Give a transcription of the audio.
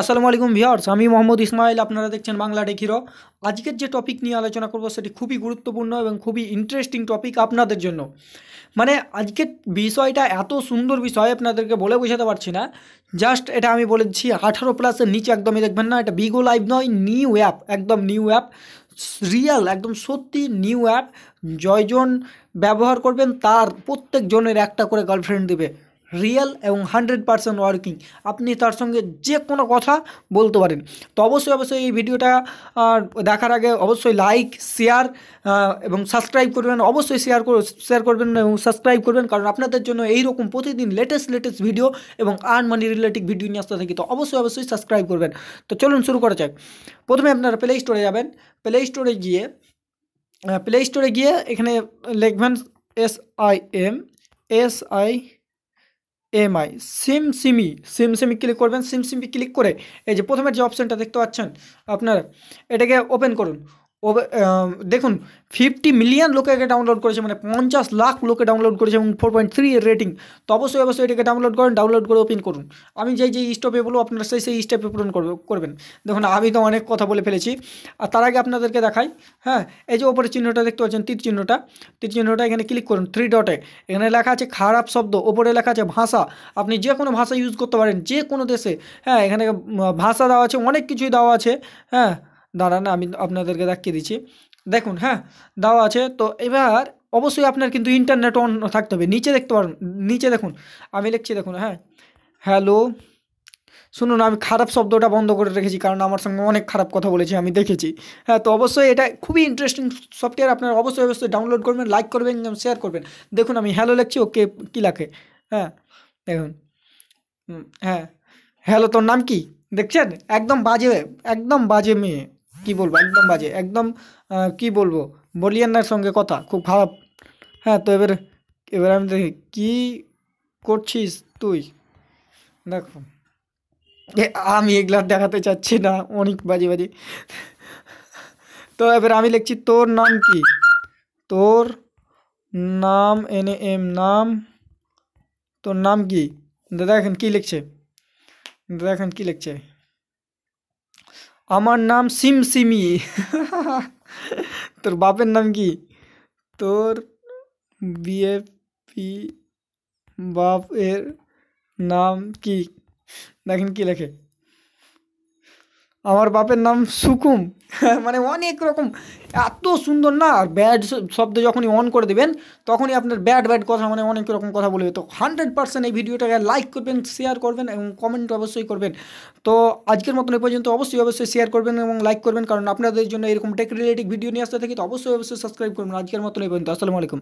আসসালামু আলাইকুম ভিউয়ার্স, আমি মোহাম্মদ ইসমাইল। আপনারা দেখছেন বাংলা টেক হিরো। আজকের যে টপিক নিয়ে আলোচনা করব সেটি খুবই গুরুত্বপূর্ণ এবং খুবই ইন্টারেস্টিং টপিক আপনাদের জন্য। মানে আজকের বিষয়টা এত সুন্দর বিষয়, আপনাদেরকে বলে বোঝাতে পারছি না। জাস্ট এটা আমি বলেছি 18+-এর নিচে একদমই দেখবেন না। এটা বিগো লাইভ নয়, নিউ অ্যাপ, একদম নিউ অ্যাপ, রিয়েল, একদম সত্যি নিউ অ্যাপ। জয়জন ব্যবহার করবেন তার প্রত্যেকজনের একটা করে গার্লফ্রেন্ড দেবে, রিয়েল এবং 100% ওয়ার্কিং। আপনি তার সঙ্গে যে কোনো কথা বলতে পারেন। তো অবশ্যই এই ভিডিওটা দেখার আগে অবশ্যই লাইক, শেয়ার এবং সাবস্ক্রাইব করবেন। অবশ্যই শেয়ার করবেন এবং সাবস্ক্রাইব করবেন, কারণ আপনাদের জন্য এইরকম প্রতিদিন লেটেস্ট ভিডিও এবং আর্ন মানি রিলেটেড ভিডিও নিয়ে আসতে থাকি। তো অবশ্যই সাবস্ক্রাইব করবেন। তো চলুন শুরু করা যাক। প্রথমে আপনারা প্লে স্টোরে যাবেন। প্লে স্টোরে গিয়ে এখানে লিখবেন SIMSIMI, সিমসিমি ক্লিক করবেন। সিমসিমি ক্লিক করে এই যে প্রথমের যে অপশানটা দেখতে পাচ্ছেন আপনারা, এটাকে ওপেন করুন। দেখুন 50 মিলিয়ন লোকে একে ডাউনলোড করেছে, মানে 50 লাখ লোকে ডাউনলোড করেছে এবং 4.3 এর রেটিং। তো অবশ্যই এটাকে ডাউনলোড করে ওপেন করুন। আমি যেই স্টেপে বলবো আপনারা সেই স্টেপে পূরণ করবেন। দেখুন আমি তো অনেক কথা বলে ফেলেছি, আর তার আগে আপনাদেরকে দেখাই। হ্যাঁ, এই যে ওপরে চিহ্নটা দেখতে পাচ্ছেন, তীর চিহ্নটা এখানে ক্লিক করুন। 3 ডটে এখানে লেখা আছে খারাপ শব্দ, ওপরে লেখা আছে ভাষা। আপনি যে কোনো ভাষা ইউজ করতে পারেন, যে কোনো দেশে। হ্যাঁ, এখানে ভাষা দেওয়া আছে, অনেক কিছুই দেওয়া আছে। হ্যাঁ, দাঁড়ান আমি আপনাদেরকে দেখিয়ে দিচ্ছি। দেখুন, হ্যাঁ দেওয়া আছে। তো এবার অবশ্যই আপনার কিন্তু ইন্টারনেট অন থাকতে হবে। নিচে দেখতে পারেন, নিচে দেখুন আমি লিখছি, দেখুন। হ্যাঁ, হ্যালো, শুনুন, আমি খারাপ শব্দটা বন্ধ করে রেখেছি, কারণ আমার সঙ্গে অনেক খারাপ কথা বলেছি, আমি দেখেছি। হ্যাঁ, তো অবশ্যই এটা খুবই ইন্টারেস্টিং সফটওয়্যার। আপনারা অবশ্যই ডাউনলোড করবেন, লাইক করবেন এবং শেয়ার করবেন। দেখুন আমি হ্যালো লিখছি, ওকে কী লেখে। হ্যাঁ, দেখুন। হ্যাঁ, হ্যালো, তোর নাম কি? দেখছেন, একদম বাজে মেয়ে। কি বলবো, একদম বাজে, একদম কি বলবো, বলিয়েন না সঙ্গে কথা, খুব খারাপ। হ্যাঁ, তো এবার আমি দেখি কী করছিস তুই। দেখো, আমি এগুলা দেখাতে চাচ্ছি না, অনেক বাজে। তো এবার আমি লিখছি, তোর নাম কি? তোর নাম, নাম, তোর নাম কি? দেখেন কি লিখছে। আমার নাম সিমসিমি। তোর বাপের নাম কি? তোর বিএপি বাপ এর নাম কি? দেখেন কি লেখে, আমার বাপের নাম সুকুম। মানে অনেক রকম, এত সুন্দর না। আর ব্যাড শব্দ যখনই অন করে দেবেন, তখনই আপনার ব্যাড কথা, মানে অনেক রকম কথা বলবে। তো 100% এই ভিডিওটাকে লাইক করবেন, শেয়ার করবেন এবং কমেন্ট অবশ্যই করবেন। তো আজকের মতন এই পর্যন্ত। অবশ্যই শেয়ার করবেন এবং লাইক করবেন, কারণ আপনাদের জন্য এরকম টেক রিলেটেড ভিডিও নিয়ে আসতে থাকি। তো অবশ্যই সাবস্ক্রাইব করবেন। আজকের মতন এই পর্যন্ত। আসসালামু আলাইকুম।